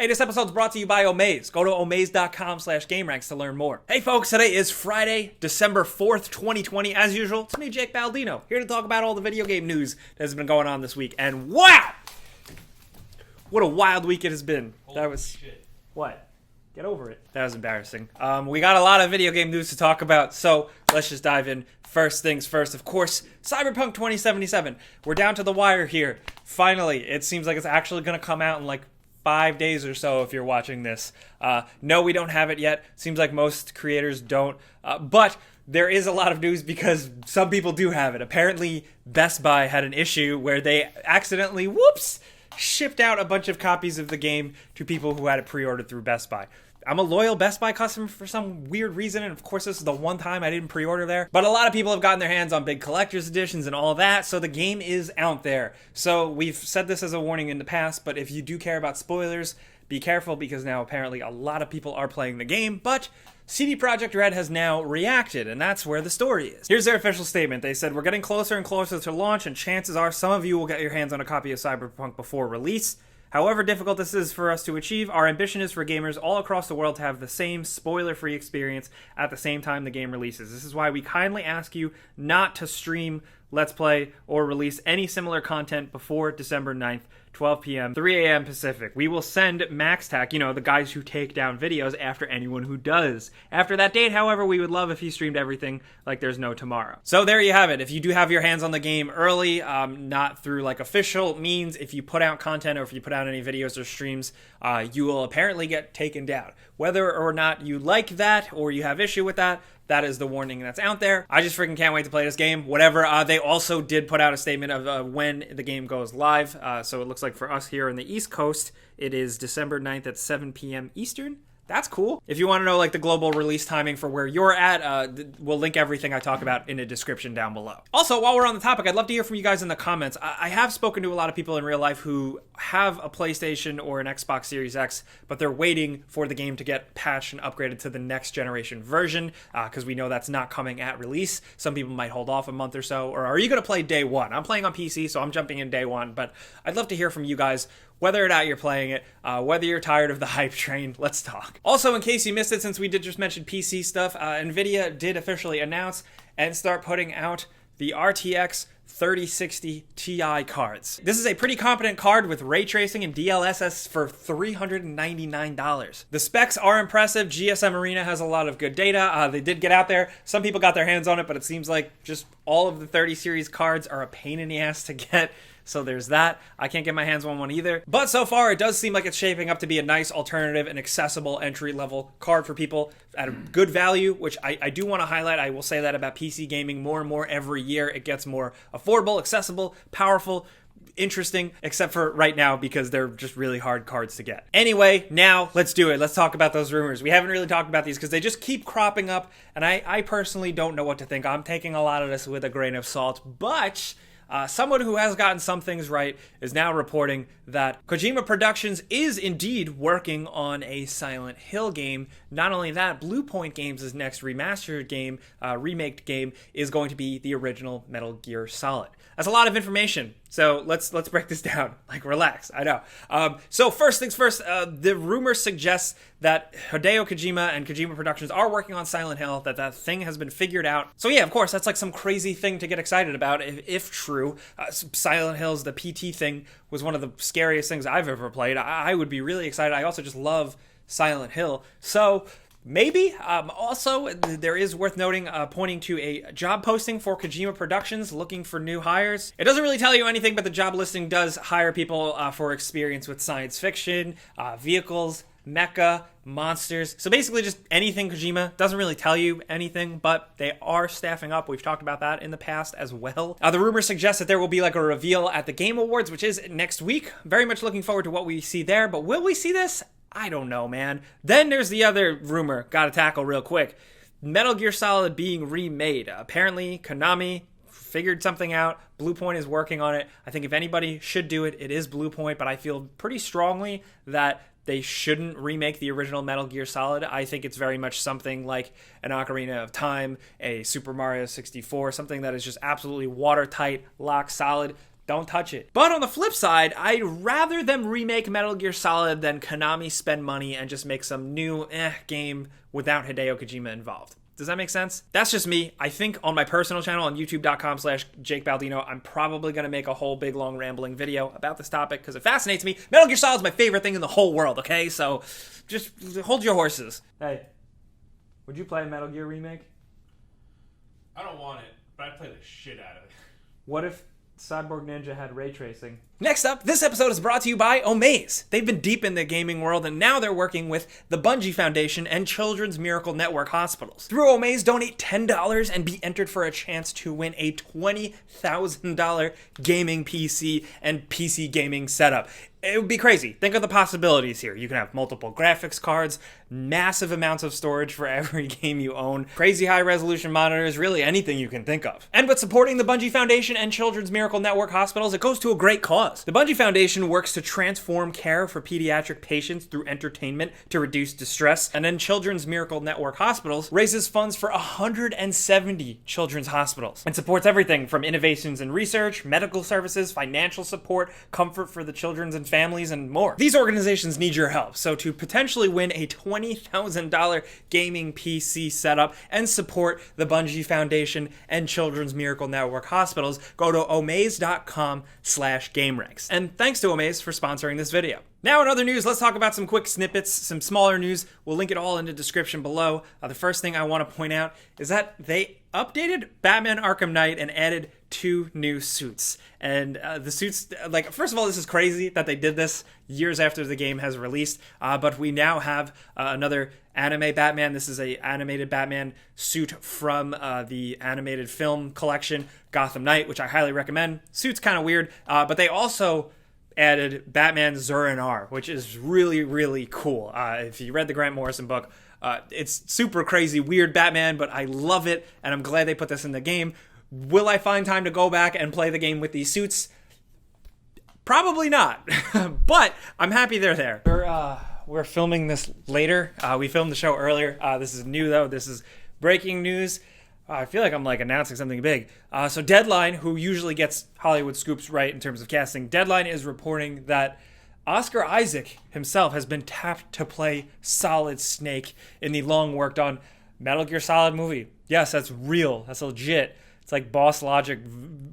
Hey, this episode's brought to you by Omaze. Go to omaze.com/gameranx to learn more. Hey folks, today is Friday, December 4th, 2020. As usual, it's me, Jake Baldino, here to talk about all the video game news that has been going on this week. And wow! What a wild week it has been. Holy shit. What? Get over it. That was embarrassing. We got a lot of video game news to talk about, so let's just dive in. First things first, of course, Cyberpunk 2077. We're down to the wire here. Finally, it seems like it's actually going to come out in like 5 days or so if you're watching this. No, we don't have it yet. Seems like most creators don't. But there is a lot of news because some people do have it. Apparently, Best Buy had an issue where they accidentally, shipped out a bunch of copies of the game to people who had it pre-ordered through Best Buy. I'm a loyal Best Buy customer for some weird reason, and of course this is the one time I didn't pre-order there. But a lot of people have gotten their hands on big collector's editions and all that, so the game is out there. So we've said this as a warning in the past, but if you do care about spoilers, be careful because now apparently a lot of people are playing the game, but CD Projekt Red has now reacted, and that's where the story is. Here's their official statement. They said, "We're getting closer and closer to launch, and chances are some of you will get your hands on a copy of Cyberpunk before release. However difficult this is for us to achieve, our ambition is for gamers all across the world to have the same spoiler-free experience at the same time the game releases. This is why we kindly ask you not to stream, Let's Play, or release any similar content before December 9th, 12 p.m., 3 a.m. Pacific. We will send MaxTac, the guys who take down videos, after anyone who does. After that date, however, we would love if you streamed everything like there's no tomorrow." So there you have it. If you do have your hands on the game early, not through like official means, if you put out content or if you put out any videos or streams, you will apparently get taken down. Whether or not you like that or you have issue with that, that is the warning that's out there. I just freaking can't wait to play this game. Whatever. They also did put out a statement of when the game goes live. So it looks like for us here in the East Coast, it is December 9th at 7 p.m. Eastern. That's cool. If you want to know like the global release timing for where you're at, we'll link everything I talk about in a description down below. Also, while we're on the topic, I'd love to hear from you guys in the comments. I have spoken to a lot of people in real life who have a PlayStation or an Xbox Series X, but they're waiting for the game to get patched and upgraded to the next generation version, because we know that's not coming at release. Some people might hold off a month or so, or are you going to play day one? I'm playing on PC, so I'm jumping in day one, but I'd love to hear from you guys. Whether or not you're playing it, whether you're tired of the hype train, let's talk. Also, in case you missed it, since we did just mention PC stuff, Nvidia did officially announce and start putting out the RTX 3060 Ti cards. This is a pretty competent card with ray tracing and DLSS for $399. The specs are impressive. GSMArena has a lot of good data. They did get out there. Some people got their hands on it, but it seems like just all of the 30 series cards are a pain in the ass to get. So there's that. I can't get my hands on one either. But so far, it does seem like it's shaping up to be a nice alternative and accessible entry-level card for people at a good value, which I do want to highlight. I will say that about PC gaming more and more every year. It gets more affordable, accessible, powerful, interesting, except for right now because they're just really hard cards to get. Anyway, now let's do it. Let's talk about those rumors. We haven't really talked about these because they just keep cropping up, and I personally don't know what to think. I'm taking a lot of this with a grain of salt, but someone who has gotten some things right is now reporting that Kojima Productions is indeed working on a Silent Hill game. Not only that, Blue Point Games' next remastered game, remaked game, is going to be the original Metal Gear Solid. That's a lot of information, so let's break this down. Like, relax, I know. So first things first, the rumor suggests that Hideo Kojima and Kojima Productions are working on Silent Hill, that thing has been figured out. So yeah, of course, that's like some crazy thing to get excited about, if true. Silent Hill's, the PT thing, was one of the scariest things I've ever played. I would be really excited. I also just love Silent Hill. So maybe. Also, there is worth noting, pointing to a job posting for Kojima Productions looking for new hires. It doesn't really tell you anything, but the job listing does hire people for experience with science fiction, vehicles, mecha, monsters. So basically just anything Kojima. Doesn't really tell you anything, but they are staffing up. We've talked about that in the past as well. The rumor suggests that there will be like a reveal at the Game Awards, which is next week. Very much looking forward to what we see there, but will we see this? I don't know, man. Then there's the other rumor, gotta tackle real quick. Metal Gear Solid being remade. Apparently, Konami figured something out. Blue Point is working on it. I think if anybody should do it, it is Blue Point, but I feel pretty strongly that they shouldn't remake the original Metal Gear Solid. I think it's very much something like an Ocarina of Time, a Super Mario 64, something that is just absolutely watertight, lock solid. Don't touch it. But on the flip side, I'd rather them remake Metal Gear Solid than Konami spend money and just make some new game without Hideo Kojima involved. Does that make sense? That's just me. I think on my personal channel on youtube.com/Jake Baldino, I'm probably going to make a whole big long rambling video about this topic because it fascinates me. Metal Gear Solid is my favorite thing in the whole world, okay? So just hold your horses. Hey, would you play a Metal Gear remake? I don't want it, but I'd play the shit out of it. What if Cyborg Ninja had ray tracing? Next up, this episode is brought to you by Omaze. They've been deep in the gaming world and now they're working with the Bungie Foundation and Children's Miracle Network hospitals. Through Omaze, donate $10 and be entered for a chance to win a $20,000 gaming PC and PC gaming setup. It would be crazy. Think of the possibilities here. You can have multiple graphics cards, massive amounts of storage for every game you own, crazy high resolution monitors, really anything you can think of. And with supporting the Bungie Foundation and Children's Miracle Network hospitals, it goes to a great cause. The Bungie Foundation works to transform care for pediatric patients through entertainment to reduce distress, and then Children's Miracle Network hospitals raises funds for 170 children's hospitals and supports everything from innovations in research, medical services, financial support, comfort for the children's and families, and more. These organizations need your help, so to potentially win a $20,000 gaming PC setup and support the Bungie Foundation and Children's Miracle Network hospitals, go to omaze.com/gameranx. And thanks to Omaze for sponsoring this video. Now in other news, let's talk about some quick snippets, some smaller news. We'll link it all in the description below. The first thing I want to point out is that they updated Batman Arkham Knight and added 2 new suits. And the suits, like, first of all, this is crazy that they did this years after the game has released, but we now have another anime Batman. This is a animated Batman suit from the animated film collection, Gotham Knight, which I highly recommend. Suit's kind of weird, but they also added Batman Zur-En-Arrh, which is really, really cool. If you read the Grant Morrison book, it's super crazy, weird Batman, but I love it, and I'm glad they put this in the game. Will I find time to go back and play the game with these suits? Probably not, but I'm happy they're there. We're filming this later. We filmed the show earlier. This is new, though. This is breaking news. I feel like I'm like announcing something big. So Deadline, who usually gets Hollywood scoops right in terms of casting, Deadline is reporting that Oscar Isaac himself has been tapped to play Solid Snake in the long worked on Metal Gear Solid movie. Yes, that's real. That's legit. It's like Boss Logic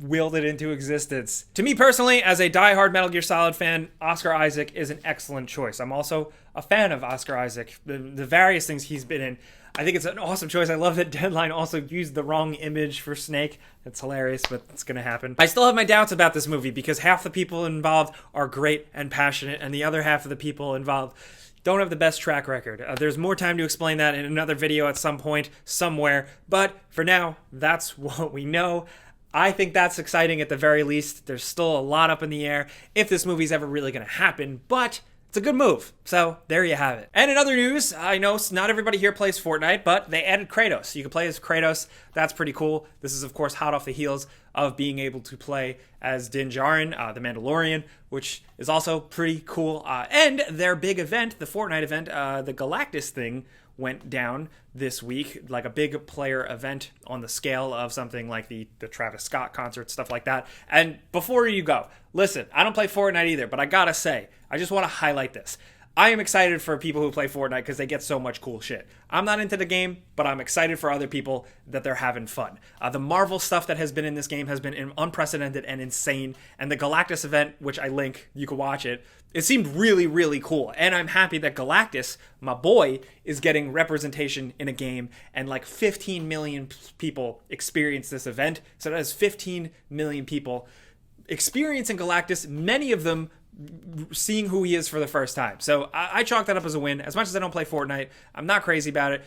willed it into existence. To me personally, as a diehard Metal Gear Solid fan, Oscar Isaac is an excellent choice. I'm also a fan of Oscar Isaac, the various things he's been in. I think it's an awesome choice. I love that Deadline also used the wrong image for Snake. It's hilarious, but it's going to happen. I still have my doubts about this movie because half the people involved are great and passionate, and the other half of the people involved don't have the best track record. There's more time to explain that in another video at some point, somewhere, but for now, that's what we know. I think that's exciting at the very least. There's still a lot up in the air if this movie's ever really going to happen, but it's a good move. So there you have it. And in other news, I know not everybody here plays Fortnite, but they added Kratos. You can play as Kratos. That's pretty cool. This is, of course, hot off the heels of being able to play as Din Djarin, the Mandalorian, which is also pretty cool. And their big event, the Fortnite event, the Galactus thing, went down this week, like a big player event on the scale of something like the Travis Scott concert, stuff like that. And before you go, listen, I don't play Fortnite either, but I gotta say, I just want to highlight this. I am excited for people who play Fortnite because they get so much cool shit. I'm not into the game, but I'm excited for other people that they're having fun. The Marvel stuff that has been in this game has been unprecedented and insane, and the Galactus event, which I link, you can watch it, it seemed really, really cool. And I'm happy that Galactus, my boy, is getting representation in a game, and like 15 million people experience this event. So that is 15 million people experiencing Galactus, many of them seeing who he is for the first time. So I chalk that up as a win. As much as I don't play Fortnite, I'm not crazy about it.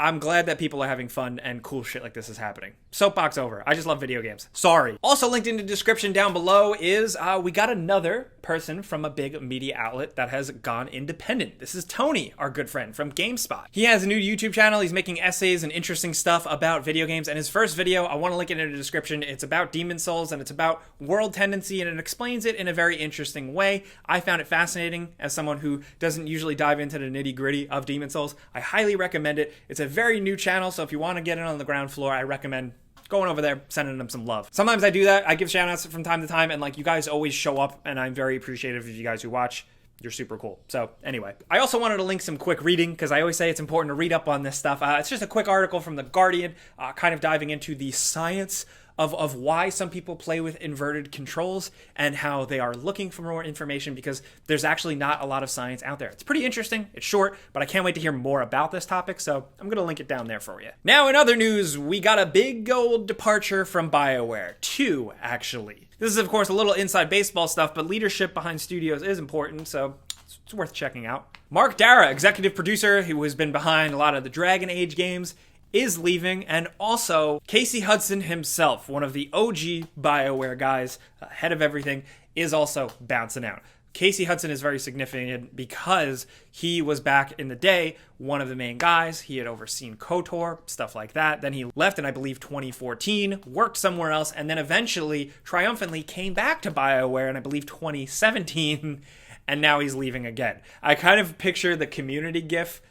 I'm glad that people are having fun and cool shit like this is happening. Soapbox over. I just love video games. Sorry. Also linked in the description down below is we got another person from a big media outlet that has gone independent. This is Tony, our good friend from GameSpot. He has a new YouTube channel. He's making essays and interesting stuff about video games. And his first video, I want to link it in the description. It's about Demon Souls and it's about world tendency, and it explains it in a very interesting way. I found it fascinating as someone who doesn't usually dive into the nitty-gritty of Demon Souls. I highly recommend it. It's a very new channel, so if you want to get in on the ground floor, I recommend going over there, sending them some love. Sometimes I do that. I give shout outs from time to time, and like you guys always show up, and I'm very appreciative of you guys who watch. You're super cool. So anyway, I also wanted to link some quick reading because I always say it's important to read up on this stuff. It's just a quick article from The Guardian, kind of diving into the science of why some people play with inverted controls and how they are looking for more information because there's actually not a lot of science out there. It's pretty interesting. It's short, but I can't wait to hear more about this topic, so I'm going to link it down there for you. Now, in other news, we got a big old departure from BioWare. 2, actually. This is, of course, a little inside baseball stuff, but leadership behind studios is important, so it's worth checking out. Mark Dara, executive producer who has been behind a lot of the Dragon Age games, is leaving, and also Casey Hudson himself, one of the OG BioWare guys, head of everything, is also bouncing out. Casey Hudson is very significant because he was back in the day one of the main guys. He had overseen KOTOR, stuff like that. Then he left in, I believe, 2014, worked somewhere else, and then eventually triumphantly came back to BioWare in, I believe, 2017, and now he's leaving again. I kind of picture the Community gif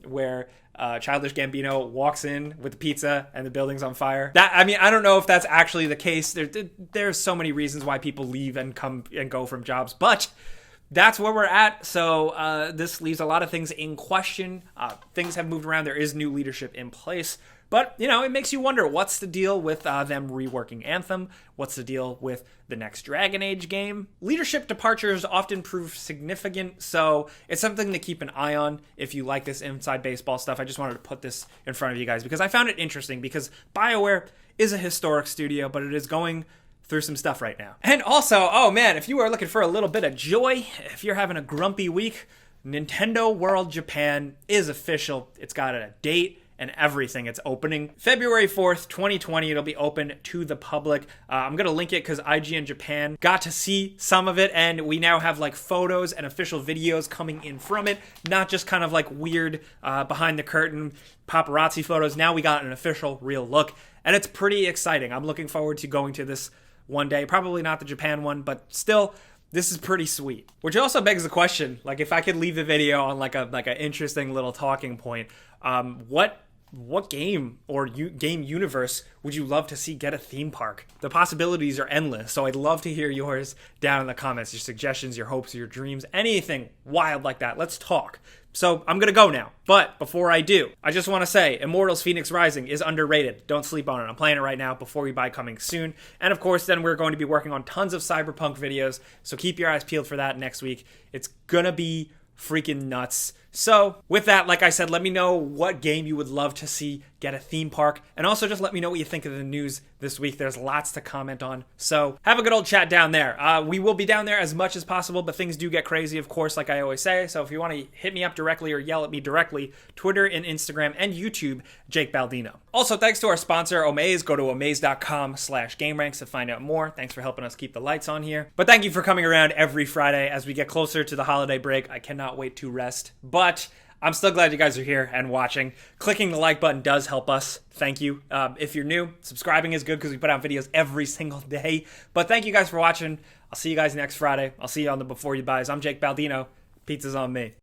where Childish Gambino walks in with the pizza and the building's on fire. I don't know if that's actually the case. There's so many reasons why people leave and come and go from jobs, but that's where we're at. So this leaves a lot of things in question. Things have moved around. There is new leadership in place. But, it makes you wonder, what's the deal with them reworking Anthem? What's the deal with the next Dragon Age game? Leadership departures often prove significant, so it's something to keep an eye on if you like this inside baseball stuff. I just wanted to put this in front of you guys because I found it interesting because BioWare is a historic studio, but it is going through some stuff right now. And also, oh man, if you are looking for a little bit of joy, if you're having a grumpy week, Nintendo World Japan is official. It's got a date and everything. It's opening February 4th, 2020. It'll be open to the public. I'm going to link it because IGN Japan got to see some of it, and we now have like photos and official videos coming in from it, not just kind of like weird behind the curtain paparazzi photos. Now we got an official real look, and it's pretty exciting. I'm looking forward to going to this one day. Probably not the Japan one, but still, this is pretty sweet. Which also begs the question, like if I could leave the video on like a interesting little talking point, what game or game universe would you love to see get a theme park? The possibilities are endless, so I'd love to hear yours down in the comments, your suggestions, your hopes, your dreams, anything wild like that. Let's talk. So I'm going to go now. But before I do, I just want to say Immortals Phoenix Rising is underrated. Don't sleep on it. I'm playing it right now before we buy coming soon. And of course, then we're going to be working on tons of Cyberpunk videos. So keep your eyes peeled for that next week. It's going to be freaking nuts. So with that, like I said, let me know what game you would love to see get a theme park, and also just let me know what you think of the news this week. There's lots to comment on, so have a good old chat down there. We will be down there as much as possible, but things do get crazy, of course, like I always say. So if you want to hit me up directly or yell at me directly, Twitter and Instagram and YouTube, Jake Baldino. Also, thanks to our sponsor Omaze. Go to omaze.com/gameranx to find out more. Thanks for helping us keep the lights on here. But thank you for coming around every Friday as we get closer to the holiday break. I cannot wait to rest, but I'm still glad you guys are here and watching. Clicking the like button does help us. Thank you. If you're new, subscribing is good because we put out videos every single day. But thank you guys for watching. I'll see you guys next Friday. I'll see you on the Before You Buys. I'm Jake Baldino. Pizza's on me.